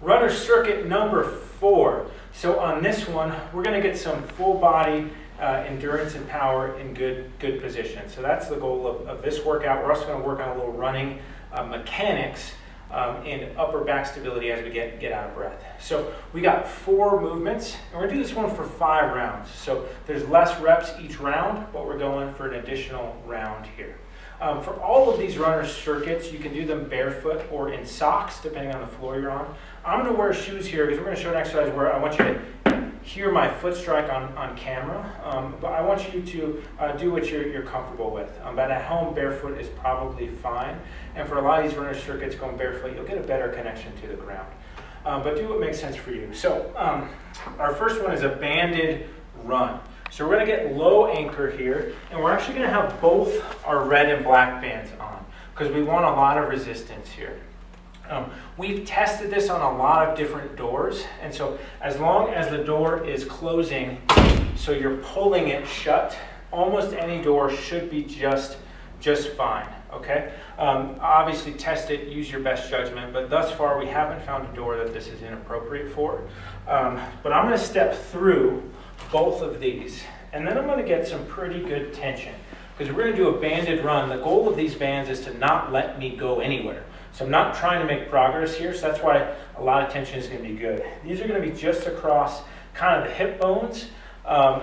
runner circuit number 4. So on this one, we're going to get some full body endurance and power in good position. So that's the goal of this workout. We're also going to work on a little running mechanics and upper back stability as we get out of breath. So we got 4 movements, and we're going to do this one for 5 rounds. So there's less reps each round, but we're going for an additional round here. For all of these runner circuits, you can do them barefoot or in socks, depending on the floor you're on. I'm going to wear shoes here because we're going to show an exercise where I want you to hear my foot strike on camera, but I want you to do what you're comfortable with. But at home, barefoot is probably fine. And for a lot of these runner circuits, going barefoot, you'll get a better connection to the ground. But do what makes sense for you. So our first one is a banded run. So we're going to get low anchor here, and we're actually going to have both our red and black bands on because we want a lot of resistance here. We've tested this on a lot of different doors, and so as long as the door is closing, so you're pulling it shut, almost any door should be just fine, okay? Obviously test it, use your best judgment, but thus far we haven't found a door that this is inappropriate for. But I'm going to step through both of these, and then I'm going to get some pretty good tension because we're going to do a banded run. The goal of these bands is to not let me go anywhere. So I'm not trying to make progress here, so that's why a lot of tension is going to be good. These are going to be just across kind of the hip bones.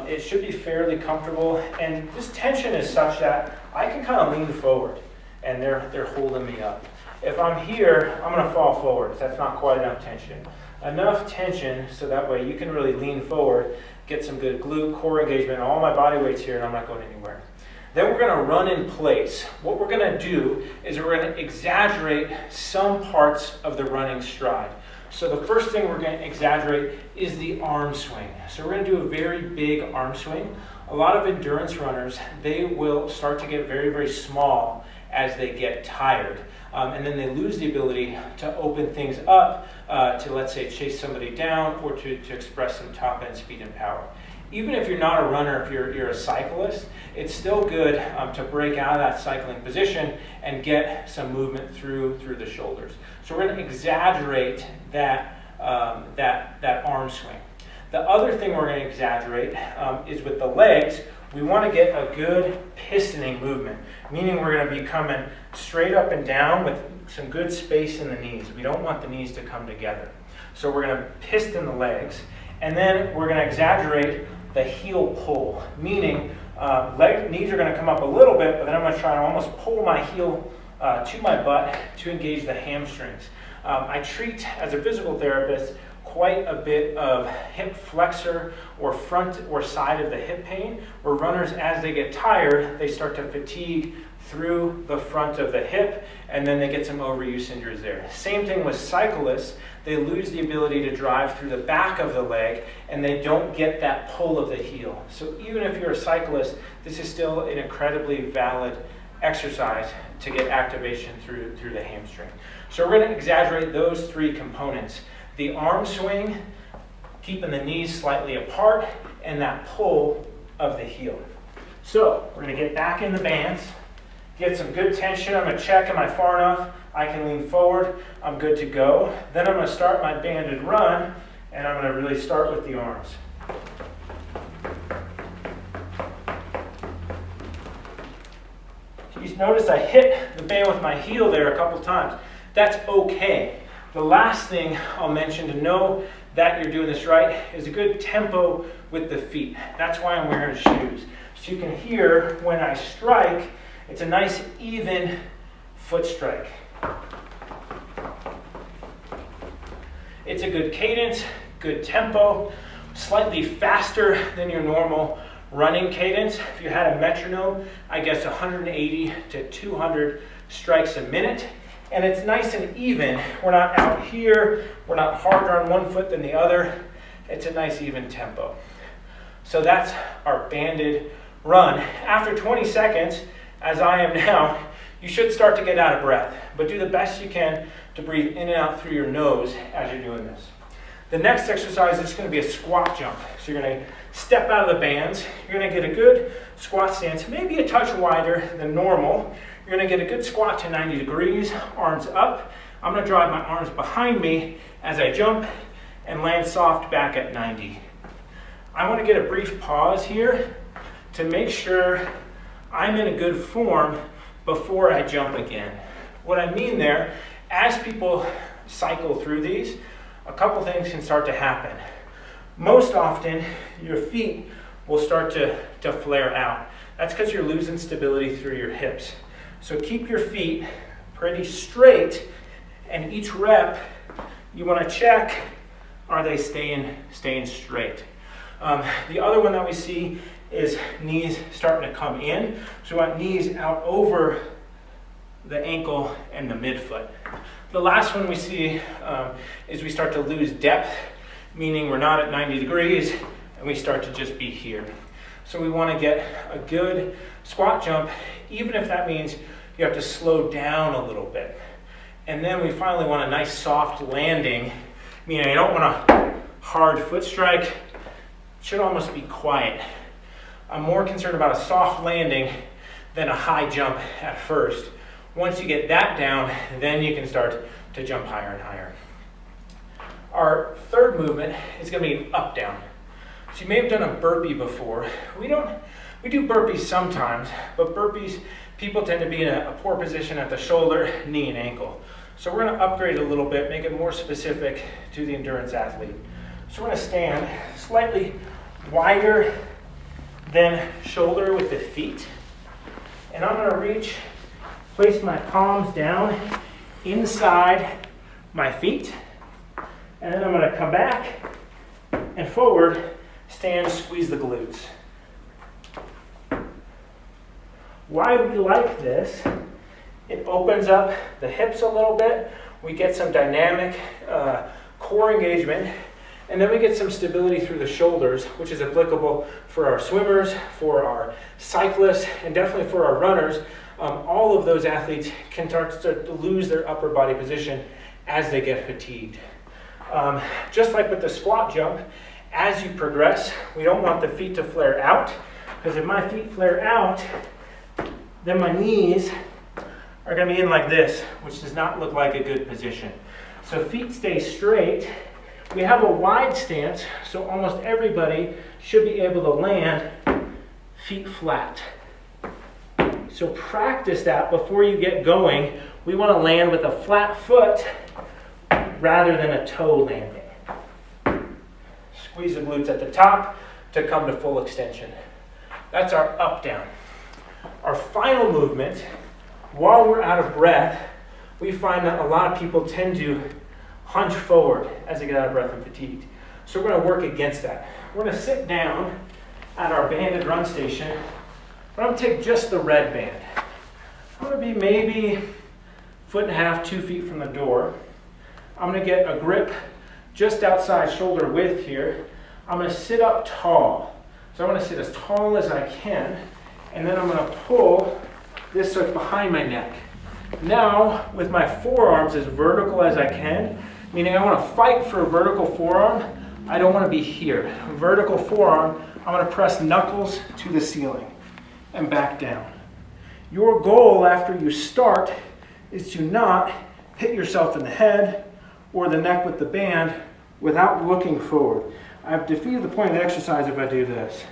It should be fairly comfortable, and this tension is such that I can kind of lean forward, and they're holding me up. If I'm here, I'm going to fall forward. That's not quite enough tension. Enough tension so that way you can really lean forward, get some good glute, core engagement, all my body weight's here, and I'm not going anywhere. Then we're going to run in place. What we're going to do is we're going to exaggerate some parts of the running stride. So the first thing we're going to exaggerate is the arm swing. So we're going to do a very big arm swing. A lot of endurance runners, they will start to get very, very small as they get tired. And then they lose the ability to open things up to, let's say, chase somebody down or to express some top end speed and power. Even if you're not a runner, if you're a cyclist, it's still good to break out of that cycling position and get some movement through the shoulders. So we're going to exaggerate that arm swing. The other thing we're going to exaggerate is with the legs. We want to get a good pistoning movement, meaning we're going to be coming straight up and down with some good space in the knees. We don't want the knees to come together. So we're going to piston the legs, and then we're going to exaggerate the heel pull, meaning knees are going to come up a little bit, but then I'm going to try and almost pull my heel to my butt to engage the hamstrings. I treat, as a physical therapist, quite a bit of hip flexor or front or side of the hip pain, where runners, as they get tired, they start to fatigue through the front of the hip, and then they get some overuse injuries there. Same thing with cyclists. They lose the ability to drive through the back of the leg, and they don't get that pull of the heel. So even if you're a cyclist, this is still an incredibly valid exercise to get activation through the hamstring. So we're going to exaggerate those 3 components. The arm swing, keeping the knees slightly apart, and that pull of the heel. So we're going to get back in the bands, get some good tension. I'm going to check, am I far enough? I can lean forward. I'm good to go. Then I'm going to start my banded run, and I'm going to really start with the arms. You notice I hit the band with my heel there a couple times. That's okay. The last thing I'll mention to know that you're doing this right is a good tempo with the feet. That's why I'm wearing shoes. So you can hear when I strike, it's a nice even foot strike. It's a good cadence, good tempo, slightly faster than your normal running cadence. If you had a metronome, I guess 180 to 200 strikes a minute. And it's nice and even. We're not out here. We're not harder on one foot than the other. It's a nice even tempo. So that's our banded run. After 20 seconds, as I am now, you should start to get out of breath. But do the best you can to breathe in and out through your nose as you're doing this. The next exercise is going to be a squat jump. So you're going to step out of the bands. You're going to get a good squat stance, maybe a touch wider than normal. You're going to get a good squat to 90 degrees, arms up. I'm going to drive my arms behind me, as I jump and land soft back at 90. I want to get a brief pause here to make sure I'm in a good form before I jump again. What I mean there, as people cycle through these, a couple things can start to happen. Most often, your feet will start to flare out. That's because you're losing stability through your hips. So keep your feet pretty straight, and each rep, you want to check, are they staying straight? The other one that we see is knees starting to come in. So we want knees out over the ankle and the midfoot. The last one we see is we start to lose depth, meaning we're not at 90 degrees and we start to just be here. So we want to get a good squat jump, even if that means you have to slow down a little bit. And then we finally want a nice soft landing, meaning I don't want a hard foot strike. It should almost be quiet. I'm more concerned about a soft landing than a high jump at first. Once you get that down, then you can start to jump higher and higher. Our third movement is going to be up down. So you may have done a burpee before. We do burpees sometimes, but burpees, people tend to be in a poor position at the shoulder, knee, and ankle. So we're going to upgrade a little bit, make it more specific to the endurance athlete. So we're going to stand slightly wider than shoulder with the feet. And I'm going to place my palms down inside my feet. And then I'm going to come back and forward, stand, squeeze the glutes. Why we like this, it opens up the hips a little bit. We get some dynamic core engagement, and then we get some stability through the shoulders, which is applicable for our swimmers, for our cyclists, and definitely for our runners. All of those athletes can start to lose their upper body position as they get fatigued. Just like with the squat jump, as you progress, we don't want the feet to flare out, because if my feet flare out, then my knees are going to be in like this, which does not look like a good position. So feet stay straight. We have a wide stance, so almost everybody should be able to land feet flat. So practice that before you get going. We want to land with a flat foot rather than a toe landing. Squeeze the glutes at the top to come to full extension. That's our up down. Our final movement, while we're out of breath, we find that a lot of people tend to hunch forward as they get out of breath and fatigued. So we're going to work against that. We're going to sit down at our banded run station. I'm going to take just the red band. I'm going to be maybe 1.5 feet, 2 feet from the door. I'm going to get a grip just outside shoulder width here. I'm going to sit up tall. So I'm going to sit as tall as I can, and then I'm going to pull this so it's behind my neck. Now, with my forearms as vertical as I can, meaning I want to fight for a vertical forearm, I don't want to be here. Vertical forearm, I'm going to press knuckles to the ceiling and back down. Your goal after you start is to not hit yourself in the head or the neck with the band without looking forward. I've defeated the point of the exercise if I do this.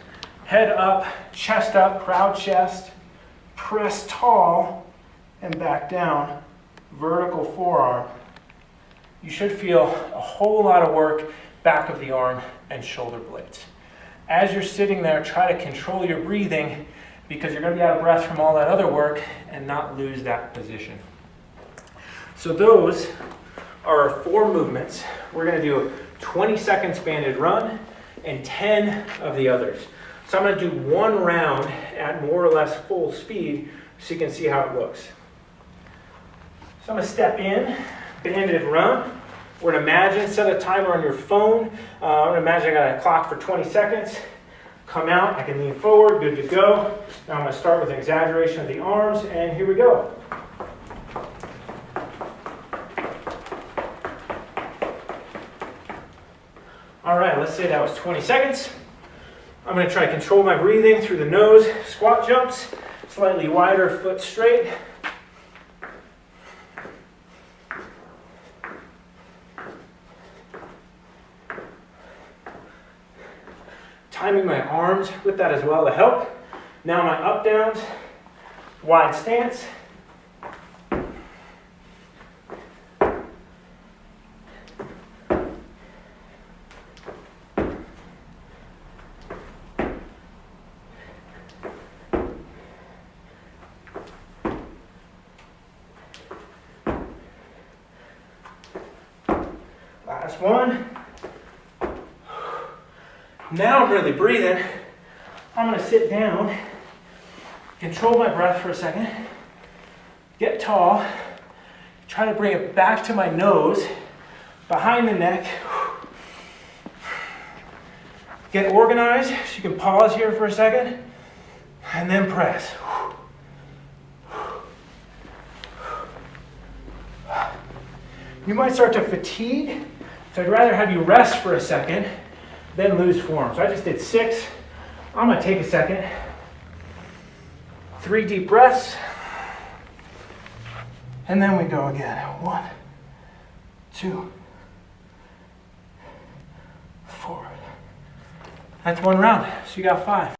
Head up, chest up, proud chest, press tall, and back down, vertical forearm. You should feel a whole lot of work back of the arm and shoulder blades. As you're sitting there, try to control your breathing because you're going to be out of breath from all that other work and not lose that position. So those are our 4 movements. We're going to do a 20 seconds banded run and 10 of the others. So I'm going to do 1 round at more or less full speed so you can see how it looks. So I'm going to step in, banded run. We're going to imagine, set a timer on your phone. I'm going to imagine I got a clock for 20 seconds. Come out, I can lean forward, good to go. Now I'm going to start with an exaggeration of the arms, and here we go. All right, let's say that was 20 seconds. I'm going to try to control my breathing through the nose. Squat jumps, slightly wider, foot straight. timing my arms with that as well to help. Now my up downs, wide stance. Last one. Now I'm really breathing. I'm going to sit down, control my breath for a second, get tall, try to bring it back to my nose, behind the neck. Get organized, so you can pause here for a second, and then press. You might start to fatigue, so I'd rather have you rest for a second than lose form. So I just did 6. I'm going to take a second. 3 deep breaths. And then we go again. 1, 2, 4. That's one round. So you got 5.